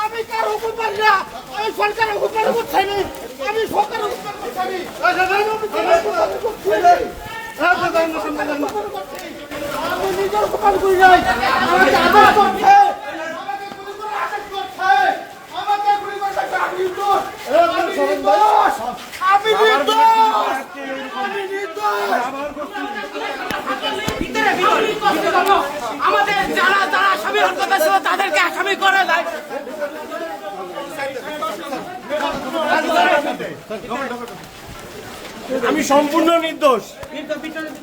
আমি কারো হুকুম মানি না, আমি সরকারের হুকুমের উপর থাকি, আমি সরকারের হুকুমের উপর থাকি। আমি নিজের হুকুম করি নাই, আমাকে আঘাত করছে, আমাকে গুলি করে আঘাত করছে, আমাকে গুলি করে আমি নির্দোষ, আমি নির্দোষ, আমি নির্দোষ। আমাদের যারা যারা আসামি হওয়ার কথা ছিল তাদেরকে আসামি করে দেয়। আমি সম্পূর্ণ নির্দোষ।